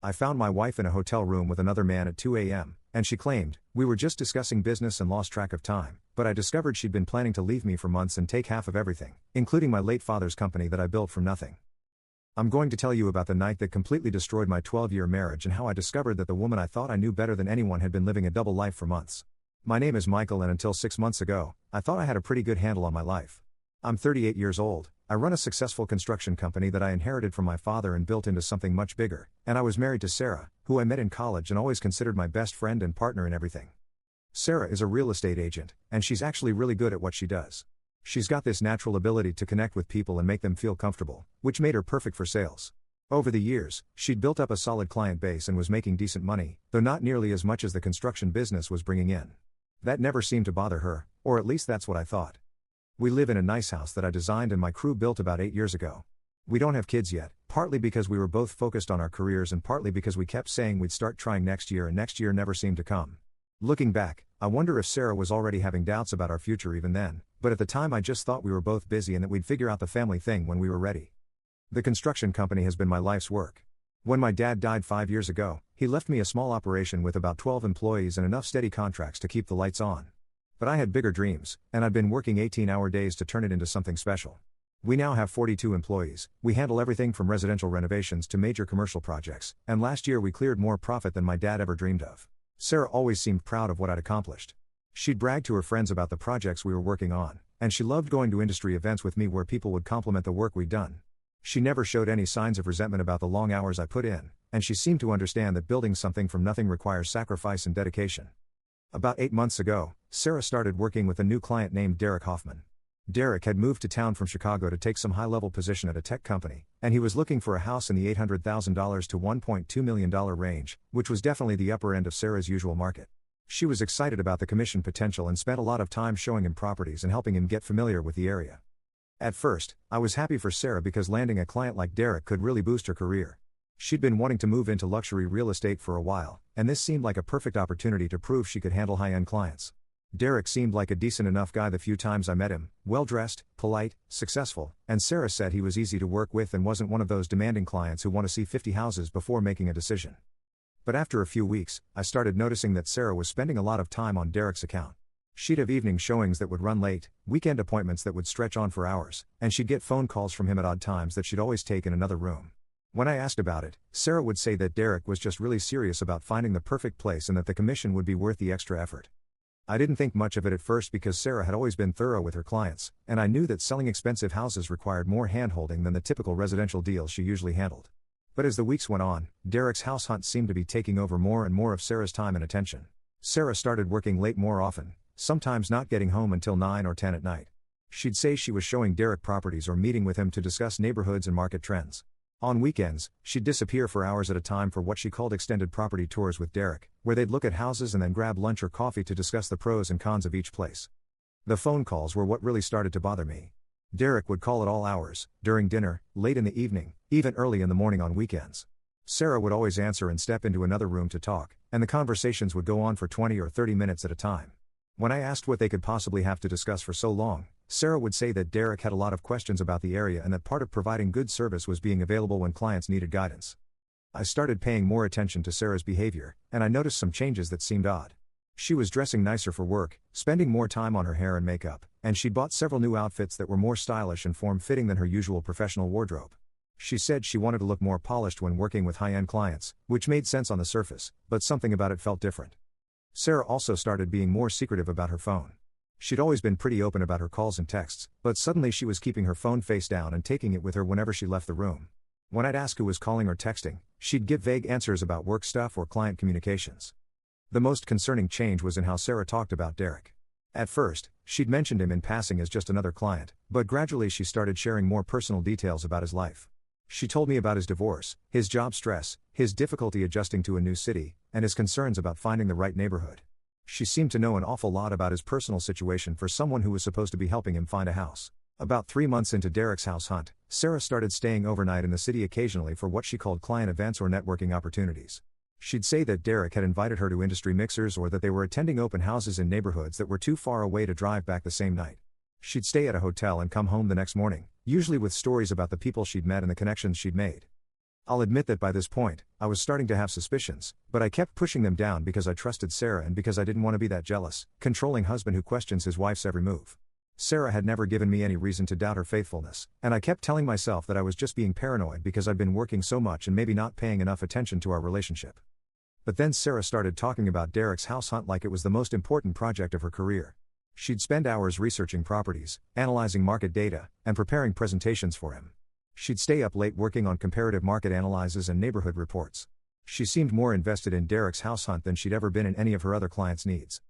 I found my wife in a hotel room with another man at 2 a.m., and she claimed, "We were just discussing business and lost track of time, but I discovered she'd been planning to leave me for months and take half of everything, including my late father's company that I built from nothing." I'm going to tell you about the night that completely destroyed my 12-year marriage and how I discovered that the woman I thought I knew better than anyone had been living a double life for months. My name is Michael, and until 6 months ago, I thought I had a pretty good handle on my life. I'm 38 years old, I run a successful construction company that I inherited from my father and built into something much bigger, and I was married to Sarah, who I met in college and always considered my best friend and partner in everything. Sarah is a real estate agent, and she's actually really good at what she does. She's got this natural ability to connect with people and make them feel comfortable, which made her perfect for sales. Over the years, she'd built up a solid client base and was making decent money, though not nearly as much as the construction business was bringing in. That never seemed to bother her, or at least that's what I thought. We live in a nice house that I designed and my crew built about 8 years ago. We don't have kids yet, partly because we were both focused on our careers and partly because we kept saying we'd start trying next year and next year never seemed to come. Looking back, I wonder if Sarah was already having doubts about our future even then, but at the time I just thought we were both busy and that we'd figure out the family thing when we were ready. The construction company has been my life's work. When my dad died 5 years ago, he left me a small operation with about 12 employees and enough steady contracts to keep the lights on. But I had bigger dreams, and I'd been working 18-hour days to turn it into something special. We now have 42 employees, we handle everything from residential renovations to major commercial projects, and last year we cleared more profit than my dad ever dreamed of. Sarah always seemed proud of what I'd accomplished. She'd brag to her friends about the projects we were working on, and she loved going to industry events with me where people would compliment the work we'd done. She never showed any signs of resentment about the long hours I put in, and she seemed to understand that building something from nothing requires sacrifice and dedication. About 8 months ago, Sarah started working with a new client named Derek Hoffman. Derek had moved to town from Chicago to take some high-level position at a tech company, and he was looking for a house in the $800,000 to $1.2 million range, which was definitely the upper end of Sarah's usual market. She was excited about the commission potential and spent a lot of time showing him properties and helping him get familiar with the area. At first, I was happy for Sarah because landing a client like Derek could really boost her career. She'd been wanting to move into luxury real estate for a while, and this seemed like a perfect opportunity to prove she could handle high-end clients. Derek seemed like a decent enough guy the few times I met him, well-dressed, polite, successful, and Sarah said he was easy to work with and wasn't one of those demanding clients who want to see 50 houses before making a decision. But after a few weeks, I started noticing that Sarah was spending a lot of time on Derek's account. She'd have evening showings that would run late, weekend appointments that would stretch on for hours, and she'd get phone calls from him at odd times that she'd always take in another room. When I asked about it, Sarah would say that Derek was just really serious about finding the perfect place and that the commission would be worth the extra effort. I didn't think much of it at first because Sarah had always been thorough with her clients, and I knew that selling expensive houses required more hand-holding than the typical residential deals she usually handled. But as the weeks went on, Derek's house hunt seemed to be taking over more and more of Sarah's time and attention. Sarah started working late more often, sometimes not getting home until 9 or 10 at night. She'd say she was showing Derek properties or meeting with him to discuss neighborhoods and market trends. On weekends, she'd disappear for hours at a time for what she called extended property tours with Derek, where they'd look at houses and then grab lunch or coffee to discuss the pros and cons of each place. The phone calls were what really started to bother me. Derek would call at all hours, during dinner, late in the evening, even early in the morning on weekends. Sarah would always answer and step into another room to talk, and the conversations would go on for 20 or 30 minutes at a time. When I asked what they could possibly have to discuss for so long, Sarah would say that Derek had a lot of questions about the area and that part of providing good service was being available when clients needed guidance. I started paying more attention to Sarah's behavior, and I noticed some changes that seemed odd. She was dressing nicer for work, spending more time on her hair and makeup, and she'd bought several new outfits that were more stylish and form-fitting than her usual professional wardrobe. She said she wanted to look more polished when working with high-end clients, which made sense on the surface, but something about it felt different. Sarah also started being more secretive about her phone. She'd always been pretty open about her calls and texts, but suddenly she was keeping her phone face down and taking it with her whenever she left the room. When I'd ask who was calling or texting, she'd give vague answers about work stuff or client communications. The most concerning change was in how Sarah talked about Derek. At first, she'd mentioned him in passing as just another client, but gradually she started sharing more personal details about his life. She told me about his divorce, his job stress, his difficulty adjusting to a new city, and his concerns about finding the right neighborhood. She seemed to know an awful lot about his personal situation for someone who was supposed to be helping him find a house. About 3 months into Derek's house hunt, Sarah started staying overnight in the city occasionally for what she called client events or networking opportunities. She'd say that Derek had invited her to industry mixers or that they were attending open houses in neighborhoods that were too far away to drive back the same night. She'd stay at a hotel and come home the next morning, usually with stories about the people she'd met and the connections she'd made. I'll admit that by this point, I was starting to have suspicions, but I kept pushing them down because I trusted Sarah and because I didn't want to be that jealous, controlling husband who questions his wife's every move. Sarah had never given me any reason to doubt her faithfulness, and I kept telling myself that I was just being paranoid because I'd been working so much and maybe not paying enough attention to our relationship. But then Sarah started talking about Derek's house hunt like it was the most important project of her career. She'd spend hours researching properties, analyzing market data, and preparing presentations for him. She'd stay up late working on comparative market analyses and neighborhood reports. She seemed more invested in Derek's house hunt than she'd ever been in any of her other clients' needs.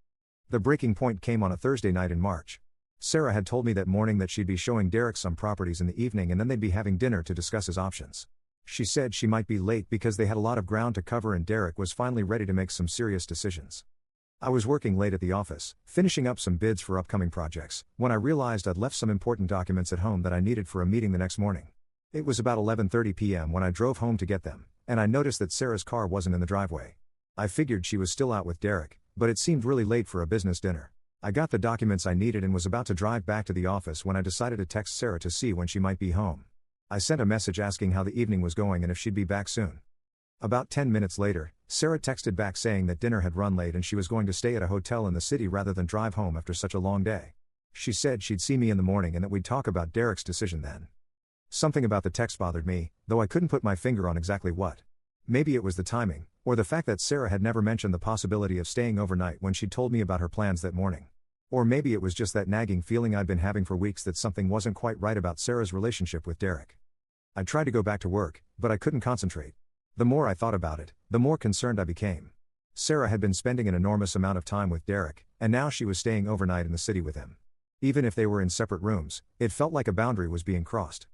The breaking point came on a Thursday night in March. Sarah had told me that morning that she'd be showing Derek some properties in the evening and then they'd be having dinner to discuss his options. She said she might be late because they had a lot of ground to cover and Derek was finally ready to make some serious decisions. I was working late at the office, finishing up some bids for upcoming projects, when I realized I'd left some important documents at home that I needed for a meeting the next morning. It was about 11:30 p.m. when I drove home to get them, and I noticed that Sarah's car wasn't in the driveway. I figured she was still out with Derek, but it seemed really late for a business dinner. I got the documents I needed and was about to drive back to the office when I decided to text Sarah to see when she might be home. I sent a message asking how the evening was going and if she'd be back soon. About 10 minutes later, Sarah texted back saying that dinner had run late and she was going to stay at a hotel in the city rather than drive home after such a long day. She said she'd see me in the morning and that we'd talk about Derek's decision then. Something about the text bothered me, though I couldn't put my finger on exactly what. Maybe it was the timing, or the fact that Sarah had never mentioned the possibility of staying overnight when she told me about her plans that morning. Or maybe it was just that nagging feeling I'd been having for weeks that something wasn't quite right about Sarah's relationship with Derek. I tried to go back to work, but I couldn't concentrate. The more I thought about it, the more concerned I became. Sarah had been spending an enormous amount of time with Derek, and now she was staying overnight in the city with him. Even if they were in separate rooms, it felt like a boundary was being crossed.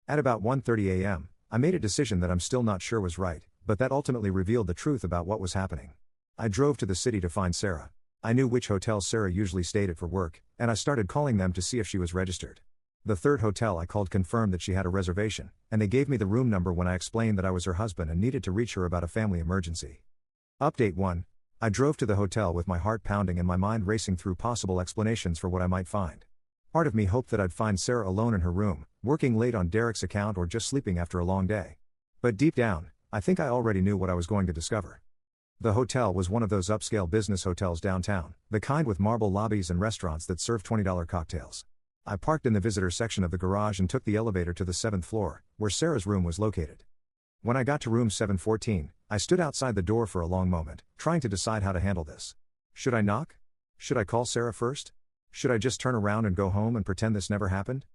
At about 1:30 a.m., I made a decision that I'm still not sure was right, but that ultimately revealed the truth about what was happening. I drove to the city to find Sarah. I knew which hotel Sarah usually stayed at for work, and I started calling them to see if she was registered. The third hotel I called confirmed that she had a reservation, and they gave me the room number when I explained that I was her husband and needed to reach her about a family emergency. Update 1. I drove to the hotel with my heart pounding and my mind racing through possible explanations for what I might find. Part of me hoped that I'd find Sarah alone in her room, working late on Derek's account or just sleeping after a long day. But deep down, I think I already knew what I was going to discover. The hotel was one of those upscale business hotels downtown, the kind with marble lobbies and restaurants that serve $20 cocktails. I parked in the visitor section of the garage and took the elevator to the 7th floor, where Sarah's room was located. When I got to room 714, I stood outside the door for a long moment, trying to decide how to handle this. Should I knock? Should I call Sarah first? Should I just turn around and go home and pretend this never happened?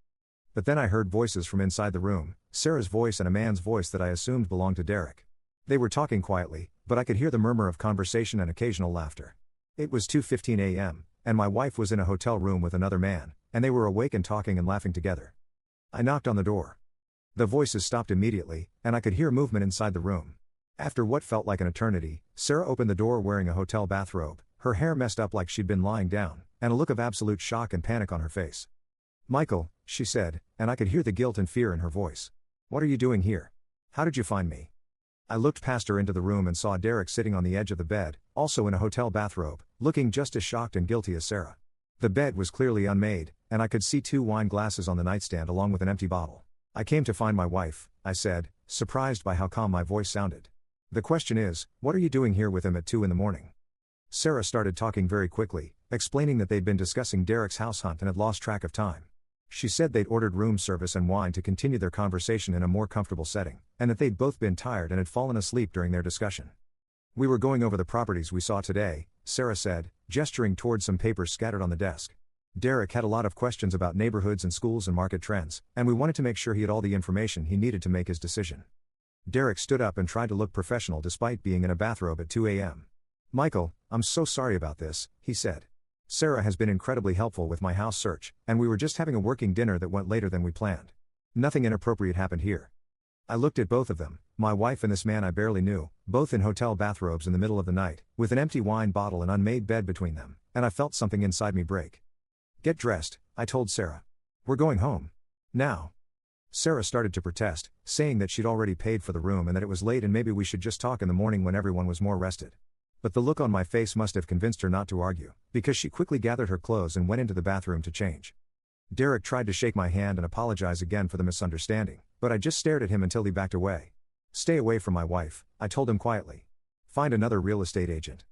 But then I heard voices from inside the room, Sarah's voice and a man's voice that I assumed belonged to Derek. They were talking quietly, but I could hear the murmur of conversation and occasional laughter. It was 2:15 a.m., and my wife was in a hotel room with another man, and they were awake and talking and laughing together. I knocked on the door. The voices stopped immediately, and I could hear movement inside the room. After what felt like an eternity, Sarah opened the door wearing a hotel bathrobe, her hair messed up like she'd been lying down, and a look of absolute shock and panic on her face. "Michael," she said, and I could hear the guilt and fear in her voice. "What are you doing here? How did you find me?" I looked past her into the room and saw Derek sitting on the edge of the bed, also in a hotel bathrobe, looking just as shocked and guilty as Sarah. The bed was clearly unmade, and I could see 2 wine glasses on the nightstand along with an empty bottle. "I came to find my wife," I said, surprised by how calm my voice sounded. "The question is, what are you doing here with him at 2 in the morning?" Sarah started talking very quickly, explaining that they'd been discussing Derek's house hunt and had lost track of time. She said they'd ordered room service and wine to continue their conversation in a more comfortable setting, and that they'd both been tired and had fallen asleep during their discussion. "We were going over the properties we saw today," Sarah said, gesturing towards some papers scattered on the desk. "Derek had a lot of questions about neighborhoods and schools and market trends, and we wanted to make sure he had all the information he needed to make his decision." Derek stood up and tried to look professional despite being in a bathrobe at 2 a.m. "Michael, I'm so sorry about this," he said. "Sarah has been incredibly helpful with my house search, and we were just having a working dinner that went later than we planned. Nothing inappropriate happened here." I looked at both of them, my wife and this man I barely knew, both in hotel bathrobes in the middle of the night, with an empty wine bottle and unmade bed between them, and I felt something inside me break. "Get dressed," I told Sarah. "We're going home. Now." Sarah started to protest, saying that she'd already paid for the room and that it was late and maybe we should just talk in the morning when everyone was more rested. But the look on my face must have convinced her not to argue, because she quickly gathered her clothes and went into the bathroom to change. Derek tried to shake my hand and apologize again for the misunderstanding, but I just stared at him until he backed away. Stay away from my wife, I told him quietly. Find another real estate agent.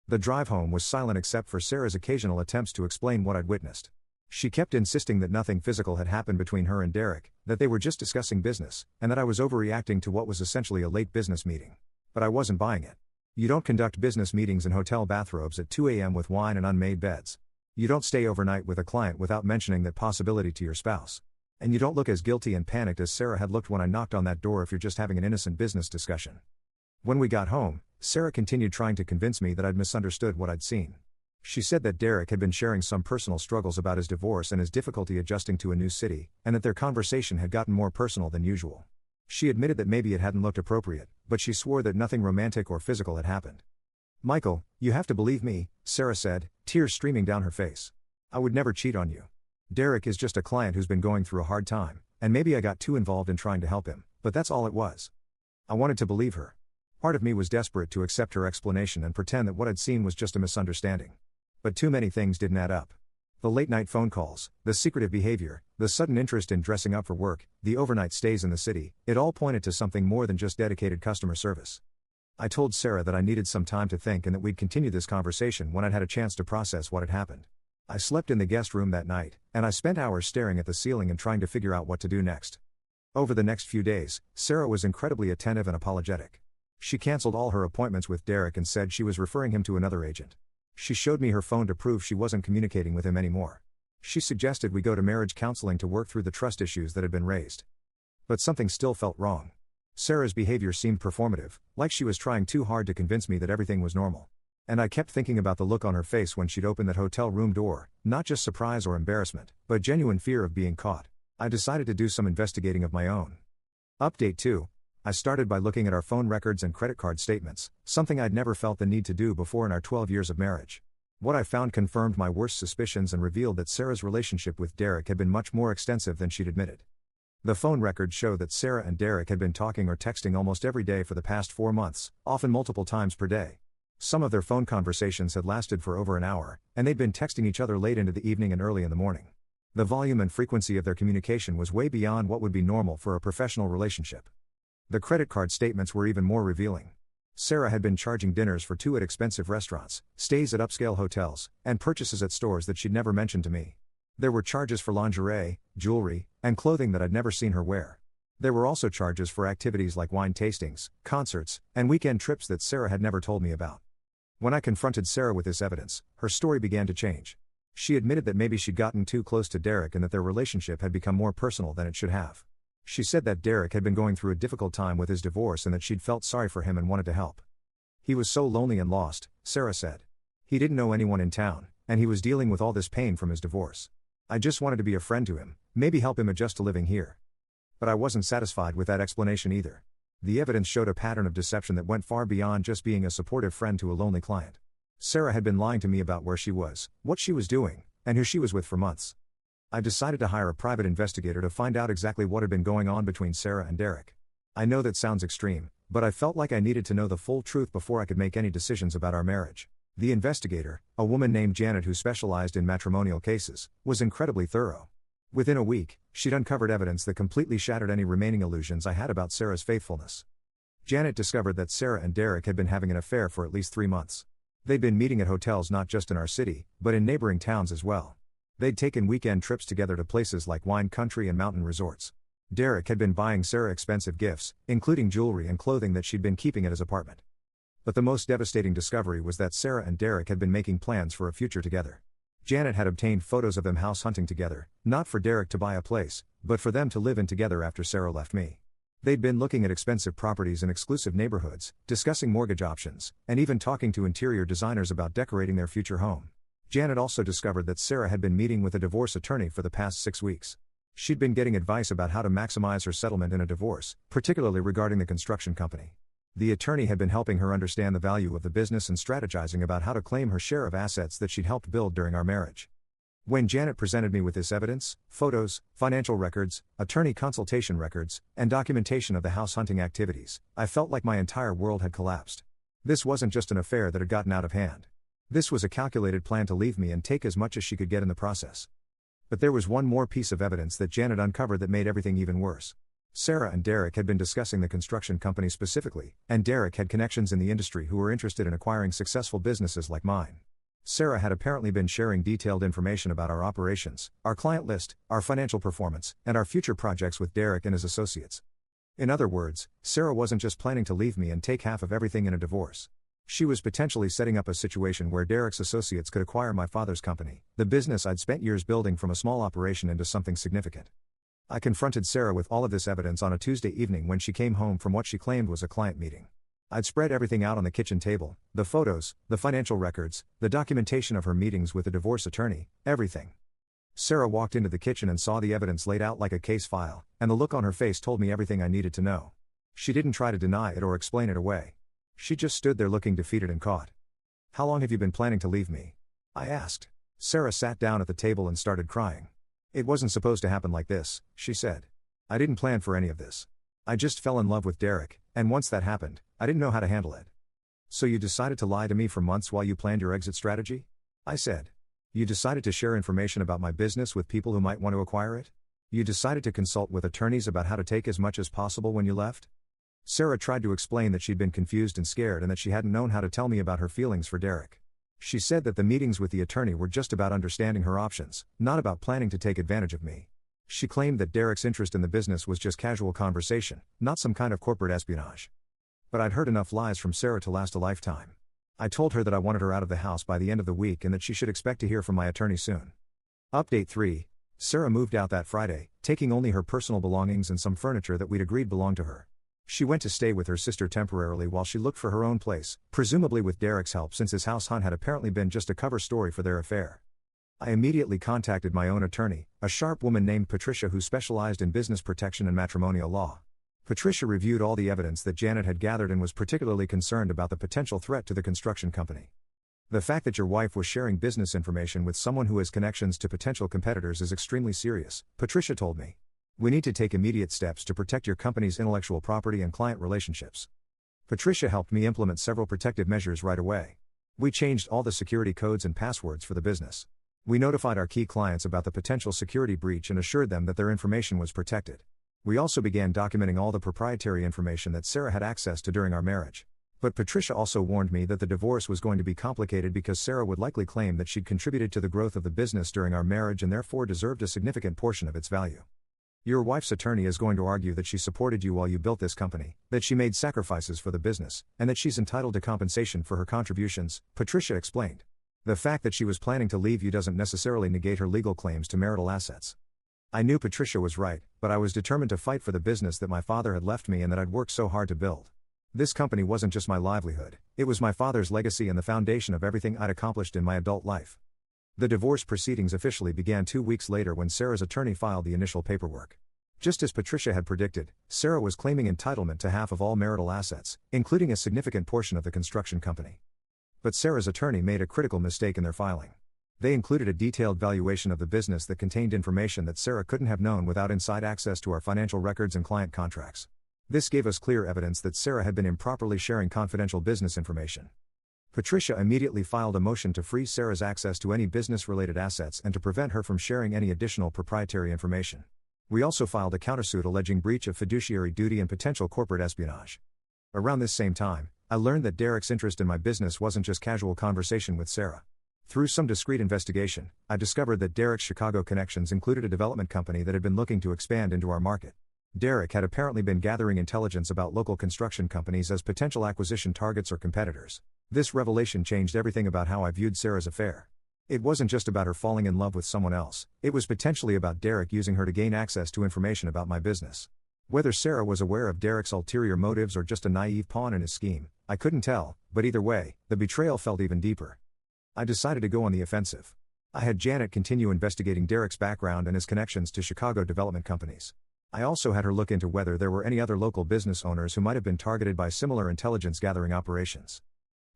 The drive home was silent except for Sarah's occasional attempts to explain what I'd witnessed. She kept insisting that nothing physical had happened between her and Derek, that they were just discussing business, and that I was overreacting to what was essentially a late business meeting. But I wasn't buying it. You don't conduct business meetings in hotel bathrobes at 2 a.m. with wine and unmade beds. You don't stay overnight with a client without mentioning that possibility to your spouse. And you don't look as guilty and panicked as Sarah had looked when I knocked on that door if you're just having an innocent business discussion. When we got home, Sarah continued trying to convince me that I'd misunderstood what I'd seen. She said that Derek had been sharing some personal struggles about his divorce and his difficulty adjusting to a new city, and that their conversation had gotten more personal than usual. She admitted that maybe it hadn't looked appropriate, but she swore that nothing romantic or physical had happened. Michael, you have to believe me, Sarah said, tears streaming down her face. I would never cheat on you. Derek is just a client who's been going through a hard time, and maybe I got too involved in trying to help him, but that's all it was. I wanted to believe her. Part of me was desperate to accept her explanation and pretend that what I'd seen was just a misunderstanding. But too many things didn't add up. The late-night phone calls, the secretive behavior, the sudden interest in dressing up for work, the overnight stays in the city, it all pointed to something more than just dedicated customer service. I told Sarah that I needed some time to think and that we'd continue this conversation when I'd had a chance to process what had happened. I slept in the guest room that night, and I spent hours staring at the ceiling and trying to figure out what to do next. Over the next few days, Sarah was incredibly attentive and apologetic. She canceled all her appointments with Derek and said she was referring him to another agent. She showed me her phone to prove she wasn't communicating with him anymore. She suggested we go to marriage counseling to work through the trust issues that had been raised. But something still felt wrong. Sarah's behavior seemed performative, like she was trying too hard to convince me that everything was normal. And I kept thinking about the look on her face when she'd opened that hotel room door, not just surprise or embarrassment, but genuine fear of being caught. I decided to do some investigating of my own. Update 2. I started by looking at our phone records and credit card statements, something I'd never felt the need to do before in our 12 years of marriage. What I found confirmed my worst suspicions and revealed that Sarah's relationship with Derek had been much more extensive than she'd admitted. The phone records show that Sarah and Derek had been talking or texting almost every day for the past 4 months, often multiple times per day. Some of their phone conversations had lasted for over an hour, and they'd been texting each other late into the evening and early in the morning. The volume and frequency of their communication was way beyond what would be normal for a professional relationship. The credit card statements were even more revealing. Sarah had been charging dinners for 2 at expensive restaurants, stays at upscale hotels, and purchases at stores that she'd never mentioned to me. There were charges for lingerie, jewelry, and clothing that I'd never seen her wear. There were also charges for activities like wine tastings, concerts, and weekend trips that Sarah had never told me about. When I confronted Sarah with this evidence, her story began to change. She admitted that maybe she'd gotten too close to Derek and that their relationship had become more personal than it should have. She said that Derek had been going through a difficult time with his divorce and that she'd felt sorry for him and wanted to help. He was so lonely and lost, Sarah said. He didn't know anyone in town, and he was dealing with all this pain from his divorce. I just wanted to be a friend to him, maybe help him adjust to living here. But I wasn't satisfied with that explanation either. The evidence showed a pattern of deception that went far beyond just being a supportive friend to a lonely client. Sarah had been lying to me about where she was, what she was doing, and who she was with for months. I decided to hire a private investigator to find out exactly what had been going on between Sarah and Derek. I know that sounds extreme, but I felt like I needed to know the full truth before I could make any decisions about our marriage. The investigator, a woman named Janet who specialized in matrimonial cases, was incredibly thorough. Within a week, she'd uncovered evidence that completely shattered any remaining illusions I had about Sarah's faithfulness. Janet discovered that Sarah and Derek had been having an affair for at least 3 months. They'd been meeting at hotels not just in our city, but in neighboring towns as well. They'd taken weekend trips together to places like wine country and mountain resorts. Derek had been buying Sarah expensive gifts, including jewelry and clothing that she'd been keeping at his apartment. But the most devastating discovery was that Sarah and Derek had been making plans for a future together. Janet had obtained photos of them house hunting together, not for Derek to buy a place, but for them to live in together after Sarah left me. They'd been looking at expensive properties in exclusive neighborhoods, discussing mortgage options, and even talking to interior designers about decorating their future home. Janet also discovered that Sarah had been meeting with a divorce attorney for the past 6 weeks. She'd been getting advice about how to maximize her settlement in a divorce, particularly regarding the construction company. The attorney had been helping her understand the value of the business and strategizing about how to claim her share of assets that she'd helped build during our marriage. When Janet presented me with this evidence, photos, financial records, attorney consultation records, and documentation of the house hunting activities, I felt like my entire world had collapsed. This wasn't just an affair that had gotten out of hand. This was a calculated plan to leave me and take as much as she could get in the process. But there was one more piece of evidence that Janet uncovered that made everything even worse. Sarah and Derek had been discussing the construction company specifically, and Derek had connections in the industry who were interested in acquiring successful businesses like mine. Sarah had apparently been sharing detailed information about our operations, our client list, our financial performance, and our future projects with Derek and his associates. In other words, Sarah wasn't just planning to leave me and take half of everything in a divorce. She was potentially setting up a situation where Derek's associates could acquire my father's company, the business I'd spent years building from a small operation into something significant. I confronted Sarah with all of this evidence on a Tuesday evening when she came home from what she claimed was a client meeting. I'd spread everything out on the kitchen table, the photos, the financial records, the documentation of her meetings with the divorce attorney, everything. Sarah walked into the kitchen and saw the evidence laid out like a case file, and the look on her face told me everything I needed to know. She didn't try to deny it or explain it away. She just stood there looking defeated and caught. "How long have you been planning to leave me?" I asked. Sarah sat down at the table and started crying. "It wasn't supposed to happen like this," she said. "I didn't plan for any of this. I just fell in love with Derek, and once that happened, I didn't know how to handle it." "So you decided to lie to me for months while you planned your exit strategy?" I said. "You decided to share information about my business with people who might want to acquire it? You decided to consult with attorneys about how to take as much as possible when you left?" Sarah tried to explain that she'd been confused and scared and that she hadn't known how to tell me about her feelings for Derek. She said that the meetings with the attorney were just about understanding her options, not about planning to take advantage of me. She claimed that Derek's interest in the business was just casual conversation, not some kind of corporate espionage. But I'd heard enough lies from Sarah to last a lifetime. I told her that I wanted her out of the house by the end of the week and that she should expect to hear from my attorney soon. Update 3. Sarah moved out that Friday, taking only her personal belongings and some furniture that we'd agreed belonged to her. She went to stay with her sister temporarily while she looked for her own place, presumably with Derek's help since his house hunt had apparently been just a cover story for their affair. I immediately contacted my own attorney, a sharp woman named Patricia who specialized in business protection and matrimonial law. Patricia reviewed all the evidence that Janet had gathered and was particularly concerned about the potential threat to the construction company. "The fact that your wife was sharing business information with someone who has connections to potential competitors is extremely serious," Patricia told me. "We need to take immediate steps to protect your company's intellectual property and client relationships." Patricia helped me implement several protective measures right away. We changed all the security codes and passwords for the business. We notified our key clients about the potential security breach and assured them that their information was protected. We also began documenting all the proprietary information that Sarah had access to during our marriage. But Patricia also warned me that the divorce was going to be complicated because Sarah would likely claim that she'd contributed to the growth of the business during our marriage and therefore deserved a significant portion of its value. "Your wife's attorney is going to argue that she supported you while you built this company, that she made sacrifices for the business, and that she's entitled to compensation for her contributions," Patricia explained. "The fact that she was planning to leave you doesn't necessarily negate her legal claims to marital assets." I knew Patricia was right, but I was determined to fight for the business that my father had left me and that I'd worked so hard to build. This company wasn't just my livelihood, it was my father's legacy and the foundation of everything I'd accomplished in my adult life. The divorce proceedings officially began 2 weeks later when Sarah's attorney filed the initial paperwork. Just as Patricia had predicted, Sarah was claiming entitlement to half of all marital assets, including a significant portion of the construction company. But Sarah's attorney made a critical mistake in their filing. They included a detailed valuation of the business that contained information that Sarah couldn't have known without inside access to our financial records and client contracts. This gave us clear evidence that Sarah had been improperly sharing confidential business information. Patricia immediately filed a motion to freeze Sarah's access to any business-related assets and to prevent her from sharing any additional proprietary information. We also filed a countersuit alleging breach of fiduciary duty and potential corporate espionage. Around this same time, I learned that Derek's interest in my business wasn't just casual conversation with Sarah. Through some discreet investigation, I discovered that Derek's Chicago connections included a development company that had been looking to expand into our market. Derek had apparently been gathering intelligence about local construction companies as potential acquisition targets or competitors. This revelation changed everything about how I viewed Sarah's affair. It wasn't just about her falling in love with someone else, it was potentially about Derek using her to gain access to information about my business. Whether Sarah was aware of Derek's ulterior motives or just a naive pawn in his scheme, I couldn't tell, but either way, the betrayal felt even deeper. I decided to go on the offensive. I had Janet continue investigating Derek's background and his connections to Chicago development companies. I also had her look into whether there were any other local business owners who might have been targeted by similar intelligence gathering operations.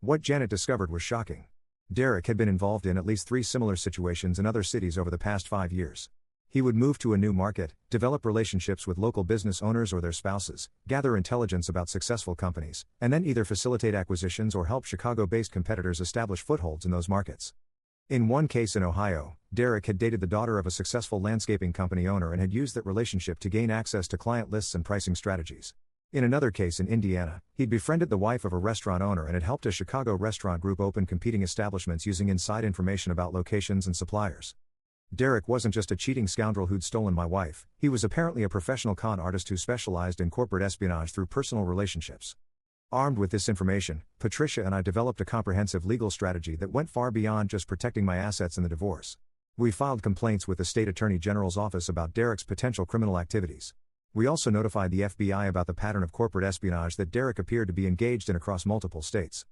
What Janet discovered was shocking. Derek had been involved in at least 3 similar situations in other cities over the past 5 years. He would move to a new market, develop relationships with local business owners or their spouses, gather intelligence about successful companies, and then either facilitate acquisitions or help Chicago-based competitors establish footholds in those markets. In one case in Ohio, Derek had dated the daughter of a successful landscaping company owner and had used that relationship to gain access to client lists and pricing strategies. In another case in Indiana, he'd befriended the wife of a restaurant owner and had helped a Chicago restaurant group open competing establishments using inside information about locations and suppliers. Derek wasn't just a cheating scoundrel who'd stolen my wife, he was apparently a professional con artist who specialized in corporate espionage through personal relationships. Armed with this information, Patricia and I developed a comprehensive legal strategy that went far beyond just protecting my assets in the divorce. We filed complaints with the state attorney general's office about Derek's potential criminal activities. We also notified the FBI about the pattern of corporate espionage that Derek appeared to be engaged in across multiple states.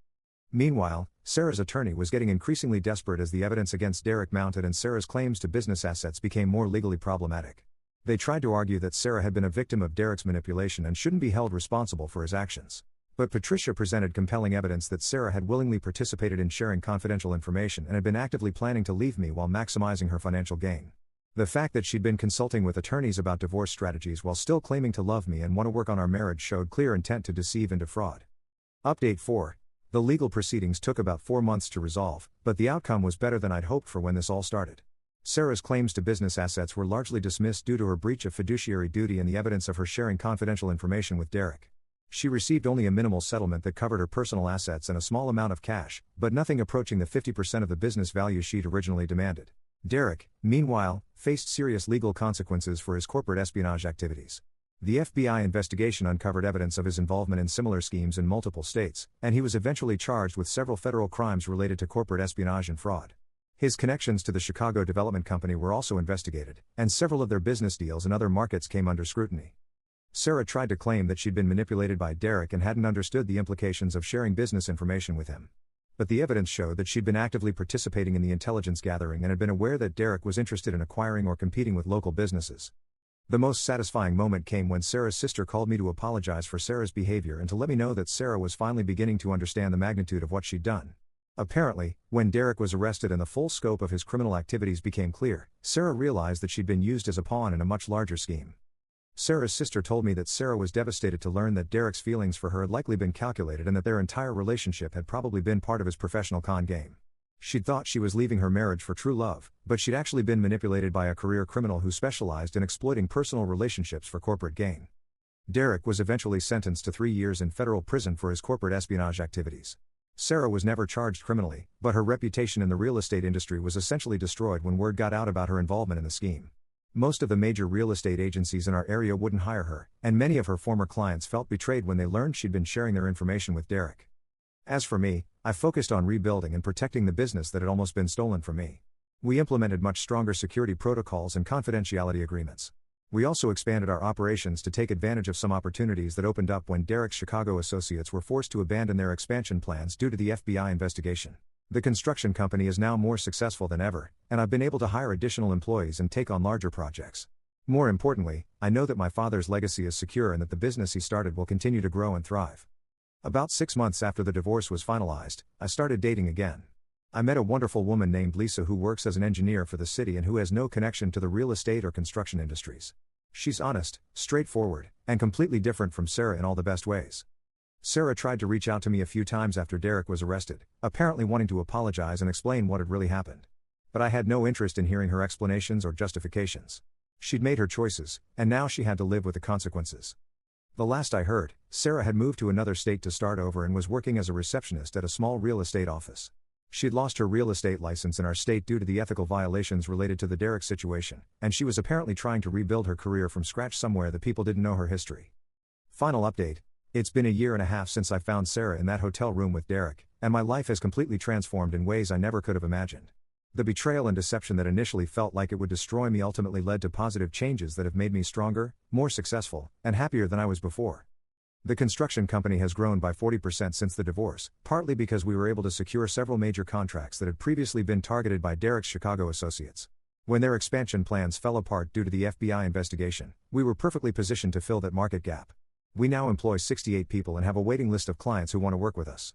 Meanwhile, Sarah's attorney was getting increasingly desperate as the evidence against Derek mounted and Sarah's claims to business assets became more legally problematic. They tried to argue that Sarah had been a victim of Derek's manipulation and shouldn't be held responsible for his actions. But Patricia presented compelling evidence that Sarah had willingly participated in sharing confidential information and had been actively planning to leave me while maximizing her financial gain. The fact that she'd been consulting with attorneys about divorce strategies while still claiming to love me and want to work on our marriage showed clear intent to deceive and defraud. Update 4. The legal proceedings took about 4 months to resolve, but the outcome was better than I'd hoped for when this all started. Sarah's claims to business assets were largely dismissed due to her breach of fiduciary duty and the evidence of her sharing confidential information with Derek. She received only a minimal settlement that covered her personal assets and a small amount of cash, but nothing approaching the 50% of the business value she'd originally demanded. Derek, meanwhile, faced serious legal consequences for his corporate espionage activities. The FBI investigation uncovered evidence of his involvement in similar schemes in multiple states, and he was eventually charged with several federal crimes related to corporate espionage and fraud. His connections to the Chicago Development Company were also investigated, and several of their business deals in other markets came under scrutiny. Sarah tried to claim that she'd been manipulated by Derek and hadn't understood the implications of sharing business information with him. But the evidence showed that she'd been actively participating in the intelligence gathering and had been aware that Derek was interested in acquiring or competing with local businesses. The most satisfying moment came when Sarah's sister called me to apologize for Sarah's behavior and to let me know that Sarah was finally beginning to understand the magnitude of what she'd done. Apparently, when Derek was arrested and the full scope of his criminal activities became clear, Sarah realized that she'd been used as a pawn in a much larger scheme. Sarah's sister told me that Sarah was devastated to learn that Derek's feelings for her had likely been calculated and that their entire relationship had probably been part of his professional con game. She'd thought she was leaving her marriage for true love, but she'd actually been manipulated by a career criminal who specialized in exploiting personal relationships for corporate gain. Derek was eventually sentenced to 3 years in federal prison for his corporate espionage activities. Sarah was never charged criminally, but her reputation in the real estate industry was essentially destroyed when word got out about her involvement in the scheme. Most of the major real estate agencies in our area wouldn't hire her, and many of her former clients felt betrayed when they learned she'd been sharing their information with Derek. As for me, I focused on rebuilding and protecting the business that had almost been stolen from me. We implemented much stronger security protocols and confidentiality agreements. We also expanded our operations to take advantage of some opportunities that opened up when Derek's Chicago associates were forced to abandon their expansion plans due to the FBI investigation. The construction company is now more successful than ever, and I've been able to hire additional employees and take on larger projects. More importantly, I know that my father's legacy is secure and that the business he started will continue to grow and thrive. About 6 months after the divorce was finalized, I started dating again. I met a wonderful woman named Lisa who works as an engineer for the city and who has no connection to the real estate or construction industries. She's honest, straightforward, and completely different from Sarah in all the best ways. Sarah tried to reach out to me a few times after Derek was arrested, apparently wanting to apologize and explain what had really happened. But I had no interest in hearing her explanations or justifications. She'd made her choices, and now she had to live with the consequences. The last I heard, Sarah had moved to another state to start over and was working as a receptionist at a small real estate office. She'd lost her real estate license in our state due to the ethical violations related to the Derek situation, and she was apparently trying to rebuild her career from scratch somewhere that people didn't know her history. Final update. It's been a year and a half since I found Sarah in that hotel room with Derek, and my life has completely transformed in ways I never could have imagined. The betrayal and deception that initially felt like it would destroy me ultimately led to positive changes that have made me stronger, more successful, and happier than I was before. The construction company has grown by 40% since the divorce, partly because we were able to secure several major contracts that had previously been targeted by Derek's Chicago associates. When their expansion plans fell apart due to the FBI investigation, we were perfectly positioned to fill that market gap. We now employ 68 people and have a waiting list of clients who want to work with us.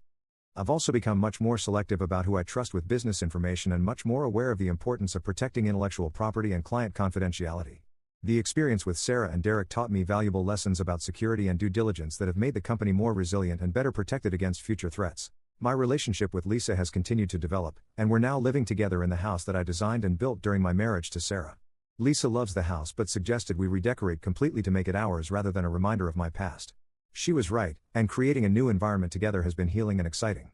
I've also become much more selective about who I trust with business information and much more aware of the importance of protecting intellectual property and client confidentiality. The experience with Sarah and Derek taught me valuable lessons about security and due diligence that have made the company more resilient and better protected against future threats. My relationship with Lisa has continued to develop, and we're now living together in the house that I designed and built during my marriage to Sarah. Lisa loves the house but suggested we redecorate completely to make it ours rather than a reminder of my past. She was right, and creating a new environment together has been healing and exciting.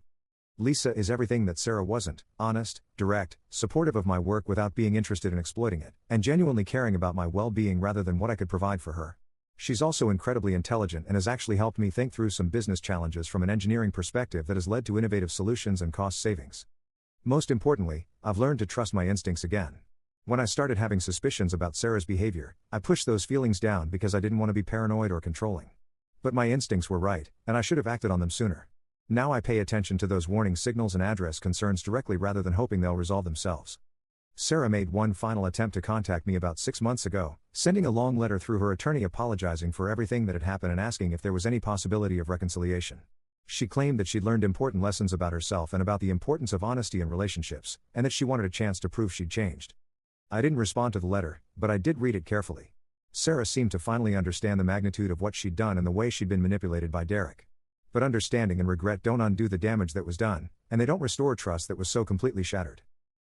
Lisa is everything that Sarah wasn't: honest, direct, supportive of my work without being interested in exploiting it, and genuinely caring about my well-being rather than what I could provide for her. She's also incredibly intelligent and has actually helped me think through some business challenges from an engineering perspective that has led to innovative solutions and cost savings. Most importantly, I've learned to trust my instincts again. When I started having suspicions about Sarah's behavior, I pushed those feelings down because I didn't want to be paranoid or controlling. But my instincts were right, and I should have acted on them sooner. Now I pay attention to those warning signals and address concerns directly rather than hoping they'll resolve themselves. Sarah made one final attempt to contact me about 6 months ago, sending a long letter through her attorney apologizing for everything that had happened and asking if there was any possibility of reconciliation. She claimed that she'd learned important lessons about herself and about the importance of honesty in relationships, and that she wanted a chance to prove she'd changed. I didn't respond to the letter, but I did read it carefully. Sarah seemed to finally understand the magnitude of what she'd done and the way she'd been manipulated by Derek. But understanding and regret don't undo the damage that was done, and they don't restore trust that was so completely shattered.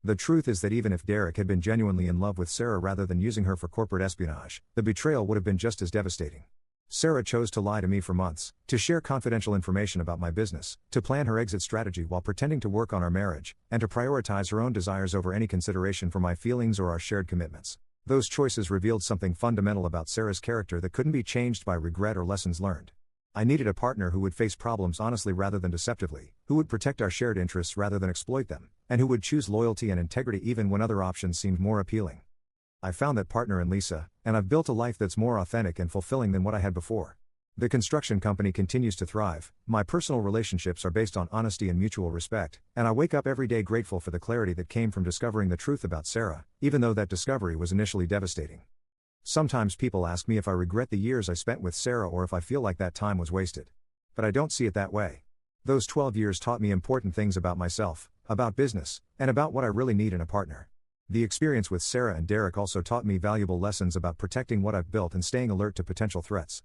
The truth is that even if Derek had been genuinely in love with Sarah rather than using her for corporate espionage, the betrayal would have been just as devastating. Sarah chose to lie to me for months, to share confidential information about my business, to plan her exit strategy while pretending to work on our marriage, and to prioritize her own desires over any consideration for my feelings or our shared commitments. Those choices revealed something fundamental about Sarah's character that couldn't be changed by regret or lessons learned. I needed a partner who would face problems honestly rather than deceptively, who would protect our shared interests rather than exploit them, and who would choose loyalty and integrity even when other options seemed more appealing. I found that partner in Lisa, and I've built a life that's more authentic and fulfilling than what I had before. The construction company continues to thrive, my personal relationships are based on honesty and mutual respect, and I wake up every day grateful for the clarity that came from discovering the truth about Sarah, even though that discovery was initially devastating. Sometimes people ask me if I regret the years I spent with Sarah or if I feel like that time was wasted. But I don't see it that way. Those 12 years taught me important things about myself, about business, and about what I really need in a partner. The experience with Sarah and Derek also taught me valuable lessons about protecting what I've built and staying alert to potential threats.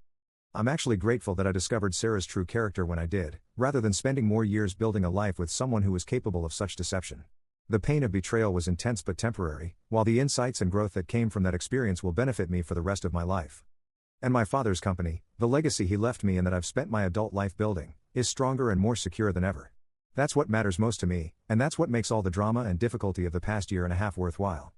I'm actually grateful that I discovered Sarah's true character when I did, rather than spending more years building a life with someone who was capable of such deception. The pain of betrayal was intense but temporary, while the insights and growth that came from that experience will benefit me for the rest of my life. And my father's company, the legacy he left me and that I've spent my adult life building, is stronger and more secure than ever. That's what matters most to me, and that's what makes all the drama and difficulty of the past year and a half worthwhile.